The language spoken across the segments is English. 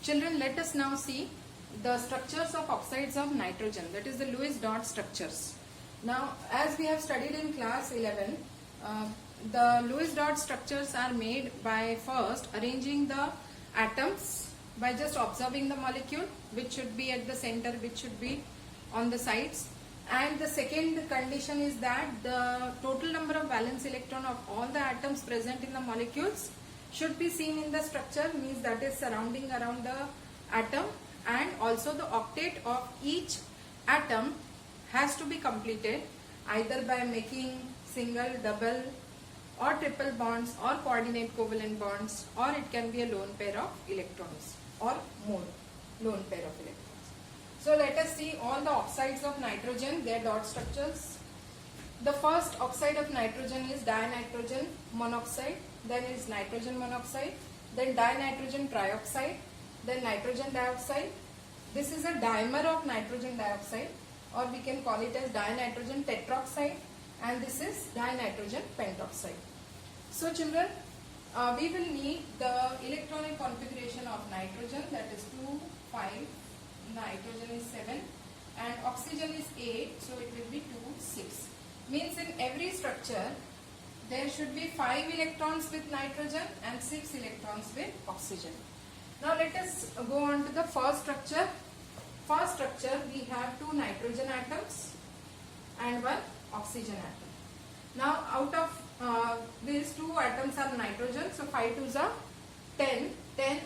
Children, let us now see the structures of oxides of nitrogen, that is the Lewis dot structures. Now, as we have studied in class 11, the Lewis dot structures are made by first arranging the atoms by just observing the molecule, which should be at the center, which should be on the sides. And the second condition is that the total number of valence electron of all the atoms present in the molecules should be seen in the structure, means that is surrounding around the atom, and also the octet of each atom has to be completed either by making single, double or triple bonds or coordinate covalent bonds, or it can be a lone pair of electrons or more lone pair of electrons. So let us see all the oxides of nitrogen, their dot structures. The first oxide of nitrogen is dinitrogen monoxide, then is nitrogen monoxide, then dinitrogen trioxide, then nitrogen dioxide. This is a dimer of nitrogen dioxide, or we can call it as dinitrogen tetroxide, and this is dinitrogen pentoxide. So children, we will need the electronic configuration of nitrogen, that is 2, 5, nitrogen is 7 and oxygen is 8, so it will be 2, 6. Means in every structure there should be 5 electrons with nitrogen and 6 electrons with oxygen. Now let us go on to the first structure. First structure, we have 2 nitrogen atoms and 1 oxygen atom. Now out of these 2 atoms are nitrogen, so 5 2s are 10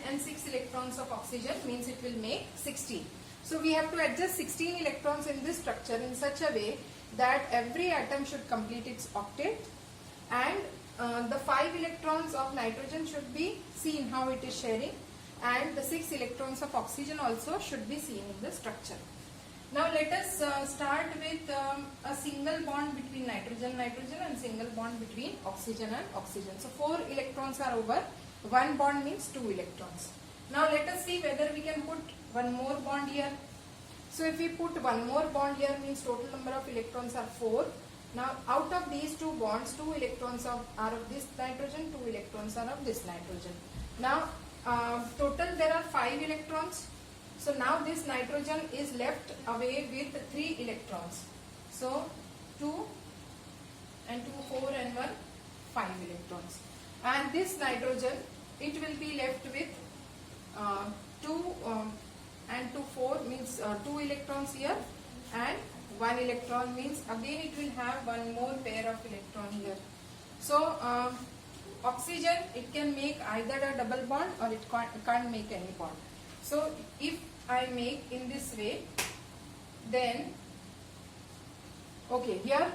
and 6 electrons of oxygen, means it will make 16. So we have to adjust 16 electrons in this structure in such a way that every atom should complete its octet, and the 5 electrons of nitrogen should be seen how it is sharing, and the 6 electrons of oxygen also should be seen in the structure. Now let us start with a single bond between nitrogen and single bond between oxygen and oxygen. So 4 electrons are over, 1 bond means 2 electrons. Now let us see whether we can put one more bond here. So if we put one more bond here, means total number of electrons are 4. Now out of these 2 bonds, 2 electrons are of this nitrogen, 2 electrons are of this nitrogen. Now total there are 5 electrons. So now this nitrogen is left away with 3 electrons. So 2 and 2, 4 and 1, 5 electrons. And this nitrogen, it will be left with 2 and 2, 4 means 2 electrons here, and 1 electron means again it will have one more pair of electron here. So oxygen, it can make either a double bond or it can't make any bond. So if I make in this way, then okay, here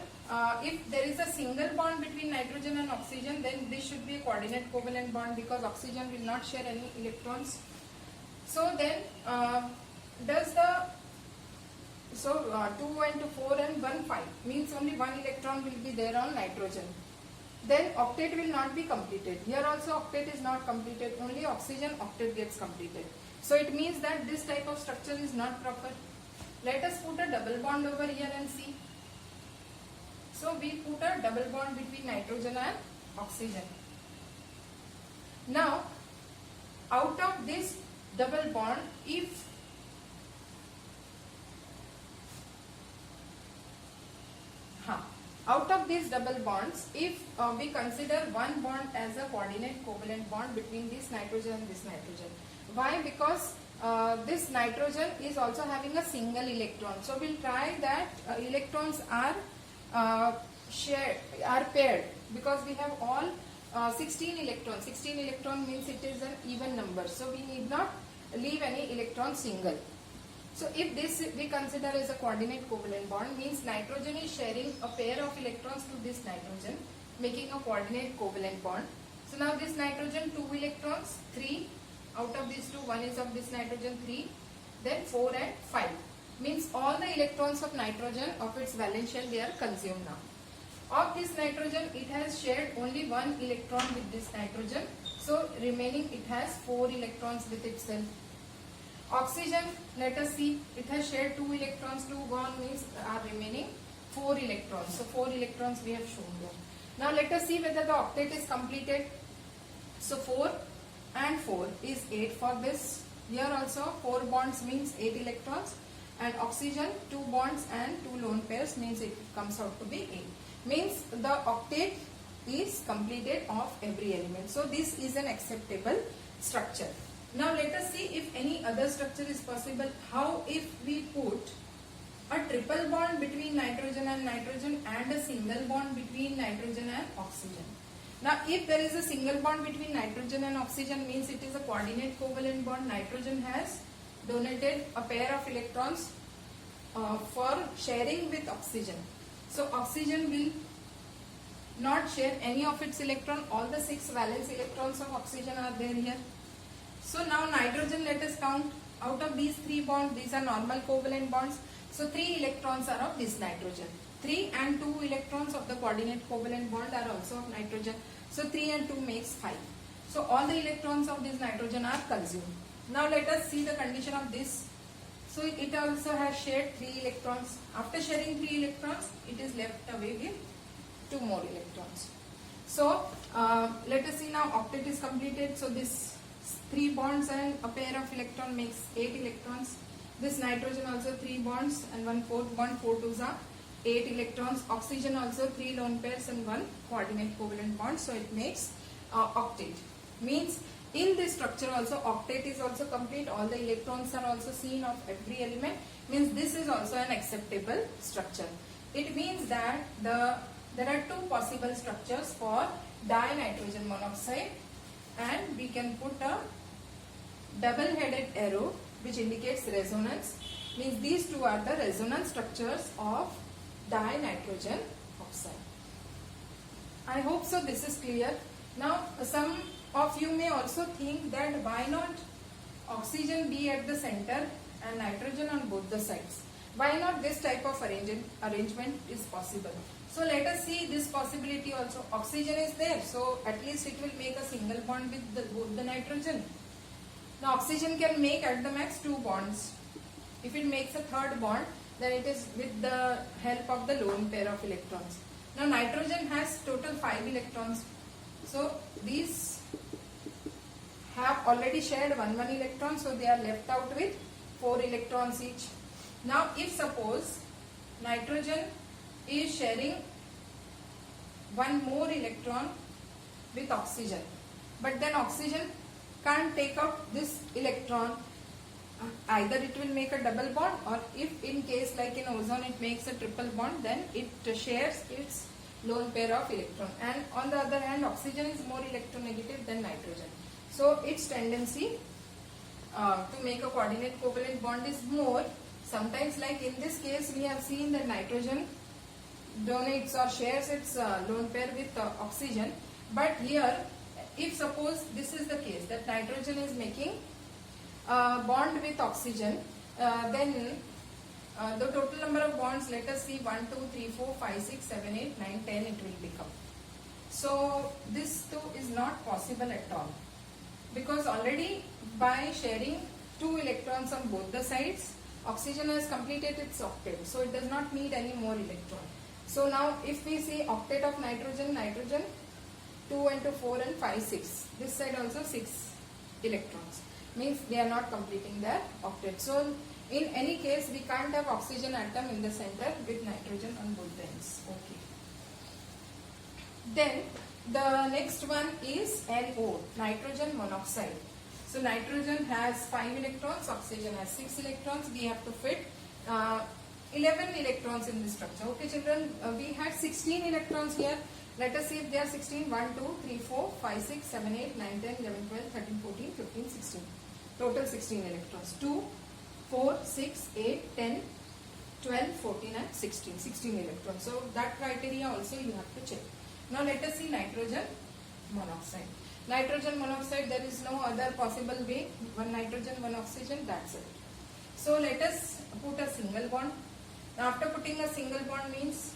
if there is a single bond between nitrogen and oxygen, then this should be a coordinate covalent bond, because oxygen will not share any electrons. So then 2 and 2, 4 and 1, 5 means only 1 electron will be there on nitrogen. Then octet will not be completed. Here also octet is not completed, only oxygen octet gets completed. So it means that this type of structure is not proper. Let us put a double bond over here and see. So we put a double bond between nitrogen and oxygen. Now out of this double bond, if out of these double bonds, if we consider one bond as a coordinate covalent bond between this nitrogen and this nitrogen. Why? Because this nitrogen is also having a single electron. So we'll try that electrons are paired, because we have all 16 electrons. 16 electron means it is an even number, so we need not leave any electron single. So if this we consider as a coordinate covalent bond, means nitrogen is sharing a pair of electrons to this nitrogen, making a coordinate covalent bond. So now this nitrogen 2 electrons, 3 out of these 2, 1 is of this nitrogen 3, then 4 and 5. Means all the electrons of nitrogen of its valence shell, they are consumed now. Of this nitrogen, it has shared only 1 electron with this nitrogen, so remaining it has 4 electrons with itself. Oxygen, let us see, it has shared 2 electrons, 2 gone means are remaining 4 electrons. So 4 electrons we have shown here. Now let us see whether the octet is completed. So 4 and 4 is 8 for this. Here also 4 bonds means 8 electrons, and oxygen 2 bonds and 2 lone pairs means it comes out to be 8. Means the octet is completed of every element. So this is an acceptable structure. Now let us see if any other structure is possible. How if we put a triple bond between nitrogen and a single bond between nitrogen and oxygen. Now if there is a single bond between nitrogen and oxygen means it is a coordinate covalent bond. Nitrogen has donated a pair of electrons for sharing with oxygen. So oxygen will not share any of its electron. All the 6 valence electrons of oxygen are there here. So now nitrogen, let us count. Out of these 3 bonds, these are normal covalent bonds. So 3 electrons are of this nitrogen. 3 and 2 electrons of the coordinate covalent bond are also of nitrogen. So 3 and 2 makes 5. So all the electrons of this nitrogen are consumed. Now let us see the condition of this. So it also has shared 3 electrons. After sharing 3 electrons, it is left away with 2 more electrons. So let us see now octet is completed. So this 3 bonds and a pair of electron makes 8 electrons. This nitrogen also 3 bonds and 1 fourth bond, 4 twos are 8 electrons. Oxygen also 3 lone pairs and 1 coordinate covalent bond. So it makes octet. Means in this structure also octet is also complete. All the electrons are also seen of every element. Means this is also an acceptable structure. It means that there are 2 possible structures for dinitrogen monoxide, and we can put a double-headed arrow which indicates resonance. Means these 2 are the resonance structures of dinitrogen oxide. I hope so this is clear. Now some of you may also think that why not oxygen be at the center and nitrogen on both the sides. Why not this type of arrangement is possible. So let us see this possibility also. Oxygen is there, so at least it will make a single bond with both the nitrogen. Now oxygen can make at the max 2 bonds. If it makes a third bond, then it is with the help of the lone pair of electrons. Now nitrogen has total 5 electrons. So these have already shared 1 electron, so they are left out with 4 electrons each. Now if suppose nitrogen is sharing 1 more electron with oxygen, but then oxygen can't take out this electron, either it will make a double bond, or if in case like in ozone it makes a triple bond, then it shares its lone pair of electron. And on the other hand, oxygen is more electronegative than nitrogen, so its tendency to make a coordinate covalent bond is more. Sometimes, like in this case, we have seen that nitrogen donates or shares its lone pair with oxygen, but here if suppose this is the case that nitrogen is making a bond with oxygen, then the total number of bonds, let us see, 1, 2, 3, 4, 5, 6, 7, 8, 9, 10 it will become. So this too is not possible at all, because already by sharing 2 electrons on both the sides, oxygen has completed its octet, so it does not need any more electron. So now if we see octet of nitrogen, 2 and 2, 4 and 5, 6. This side also 6 electrons. Means they are not completing their octet. So in any case, we can't have oxygen atom in the center with nitrogen on both ends. Okay. Then the next one is NO, nitrogen monoxide. So nitrogen has 5 electrons, oxygen has 6 electrons. We have to fit 11 electrons in this structure. Okay children, we had 16 electrons here. Let us see if they are 16. 1, 2, 3, 4, 5, 6, 7, 8, 9, 10, 11, 12, 13, 14, 15, 16. Total 16 electrons. 2, 4, 6, 8, 10, 12, 14 and 16. 16 electrons. So that criteria also you have to check. Now let us see nitrogen monoxide. Nitrogen monoxide, there is no other possible way. 1 nitrogen, 1 oxygen, that's it. So let us put a single bond. Now after putting a single bond means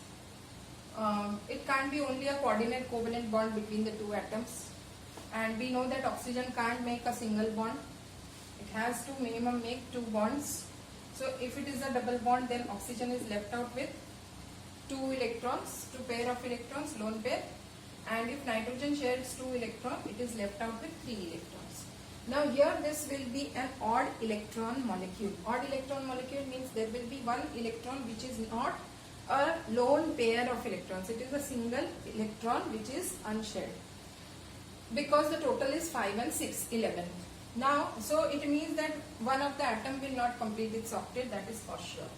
it can't be only a coordinate covalent bond between the 2 atoms. And we know that oxygen can't make a single bond. It has to minimum make 2 bonds. So if it is a double bond, then oxygen is left out with 2 electrons, 2 pair of electrons, lone pair. And if nitrogen shares 2 electrons, it is left out with 3 electrons. Now here this will be an odd electron molecule. Odd electron molecule means there will be one electron which is not a lone pair of electrons. It is a single electron which is unshared. Because the total is 5 and 6, 11. Now, so it means that one of the atom will not complete its octet, that is for sure.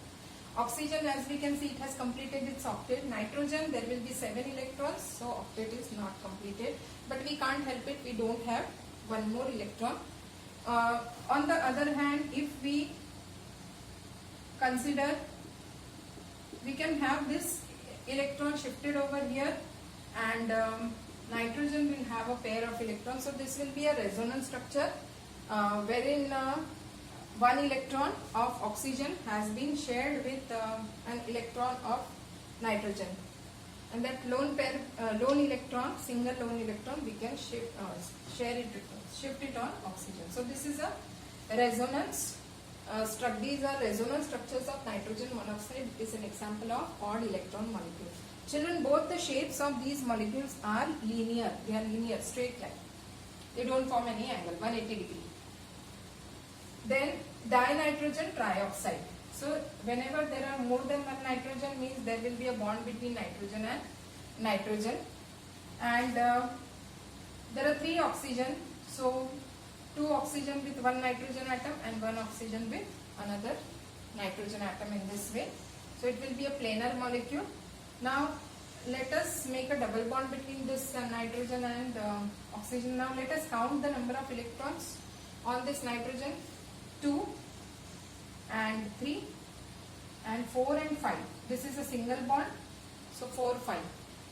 Oxygen, as we can see, it has completed its octet. Nitrogen, there will be 7 electrons, so octet is not completed. But we can't help it, we don't have one more electron. On the other hand, if we consider, we can have this electron shifted over here, and nitrogen will have a pair of electrons. So this will be a resonance structure wherein one electron of oxygen has been shared with an electron of nitrogen, and that lone electron, single lone electron, we can shift it on oxygen. So this is a resonance structure. These are resonance structures of nitrogen monoxide. Is an example of odd electron molecule. Children, both the shapes of these molecules are linear. They are linear, straight line. They don't form any angle, 180 degree. Then dinitrogen trioxide. So whenever there are more than one nitrogen, means there will be a bond between nitrogen and nitrogen. And there are 3 oxygen. So 2 oxygen with one nitrogen atom and 1 oxygen with another nitrogen atom in this way. So it will be a planar molecule. Now let us make a double bond between this nitrogen and oxygen. Now let us count the number of electrons on this nitrogen. 2 and 3 and 4 and 5. This is a single bond. So 4, 5.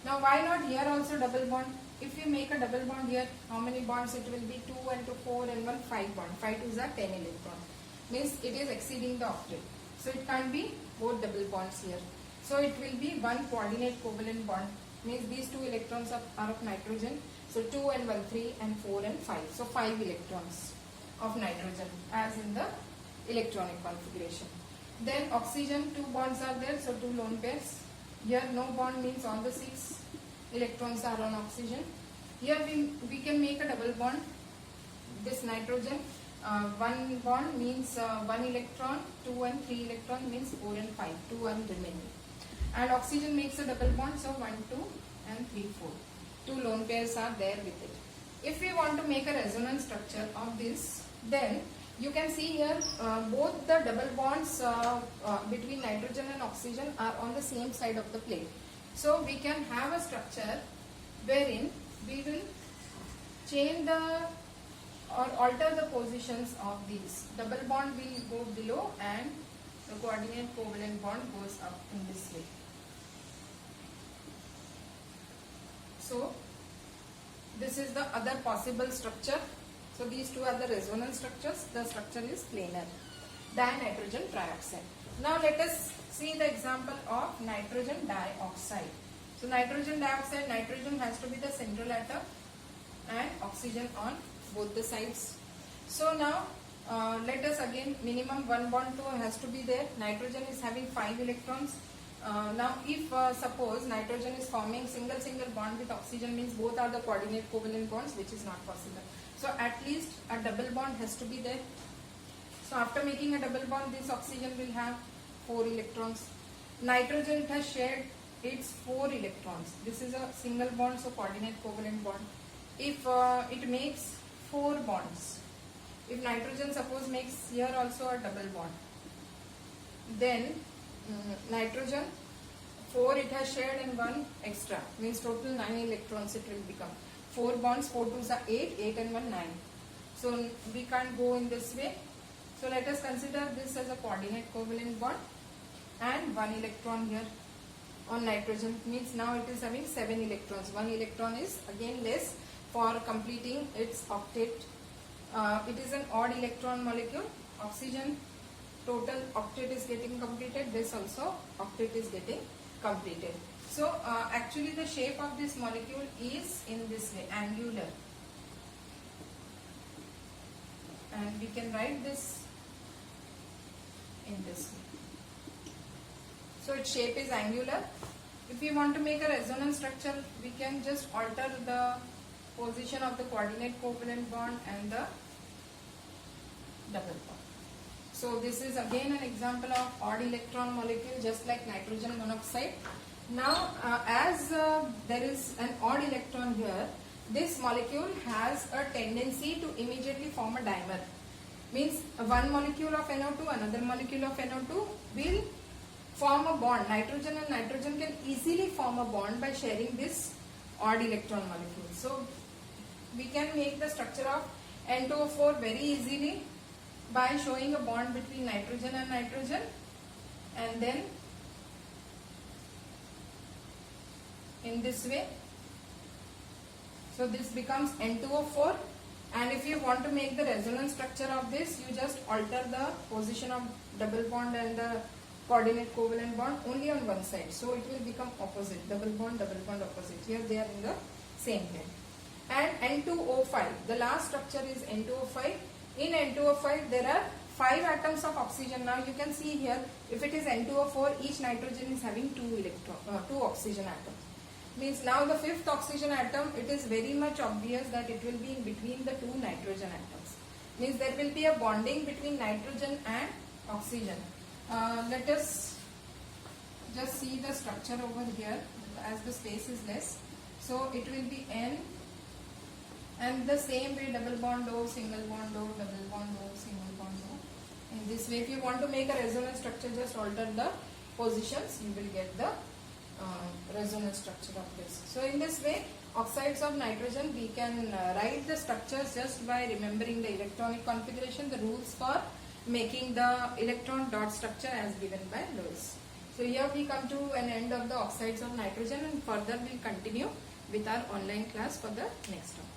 Now why not here also double bond? If we make a double bond here, how many bonds? It will be 2 and 2, 4 and 1, 5 bond. 5 2s are 10 electrons. Means it is exceeding the octet. So it can't be both double bonds here. So it will be one coordinate covalent bond. Means these 2 electrons are of nitrogen. So 2 and 1, 3 and 4 and 5. So 5 electrons of nitrogen as in the electronic configuration. Then oxygen, 2 bonds are there. So 2 lone pairs. Here no bond, means all the 6 electrons are on oxygen. Here we can make a double bond. This nitrogen, 1 bond means 1 electron, 2 and 3 electron means 4 and 5, 2 are remaining. And oxygen makes a double bond, so 1, 2 and 3, 4. 2 lone pairs are there with it. If we want to make a resonance structure of this, then you can see here both the double bonds between nitrogen and oxygen are on the same side of the plate. So we can have a structure wherein we will change or alter the positions of these. Double bond will go below and the coordinate covalent bond goes up in this way. So this is the other possible structure. So these 2 are the resonance structures. The structure is planar. Dinitrogen trioxide. Now let us see the example of nitrogen dioxide. So nitrogen dioxide, nitrogen has to be the central atom and oxygen on both the sides. So now let us again, minimum 1 bond 2 has to be there. Nitrogen is having 5 electrons. Now if suppose nitrogen is forming single bond with oxygen, means both are the coordinate covalent bonds, which is not possible. So at least a double bond has to be there. So after making a double bond, this oxygen will have 4 electrons. Nitrogen, it has shared its 4 electrons. This is a single bond, so coordinate covalent bond. If it makes 4 bonds, if nitrogen suppose makes here also a double bond, then nitrogen 4 it has shared and 1 extra, means total 9 electrons it will become. 4 bonds, 4 2s are 8, 8 and 1 9. So we can't go in this way. So let us consider this as a coordinate covalent bond and 1 electron here on nitrogen, means now it is having 7 electrons. 1 electron is again less for completing its octet. It is an odd electron molecule. Oxygen total octet is getting completed. This also octet is getting completed. So actually the shape of this molecule is in this way, angular. And we can write this in this way. So its shape is angular. If we want to make a resonance structure, we can just alter the position of the coordinate covalent bond and the double bond. So this is again an example of odd electron molecule, just like nitrogen monoxide. Now as there is an odd electron here, this molecule has a tendency to immediately form a dimer. Means one molecule of NO2, another molecule of NO2 will form a bond. Nitrogen and nitrogen can easily form a bond by sharing this odd electron molecule. So we can make the structure of N2O4 very easily by showing a bond between nitrogen and nitrogen, and then in this way. So this becomes N2O4, and if you want to make the resonance structure of this, you just alter the position of double bond and the coordinate covalent bond only on one side. So it will become opposite, double bond opposite. Here they are in the same way. And N2O5, the last structure is N2O5. In N2O5 there are 5 atoms of oxygen. Now you can see here, if it is N2O4, each nitrogen is having 2 oxygen atoms. Means now the 5th oxygen atom, it is very much obvious that it will be in between the 2 nitrogen atoms. Means there will be a bonding between nitrogen and oxygen. Let us just see the structure over here, as the space is less. So it will be N, and the same way double bond O, single bond O, double bond O, single bond O. In this way, if you want to make a resonance structure, just alter the positions, you will get the resonance structure of this. So in this way, oxides of nitrogen, we can write the structures just by remembering the electronic configuration, the rules for making the electron dot structure as given by Lewis. So here we come to an end of the oxides of nitrogen, and further we'll continue with our online class for the next one.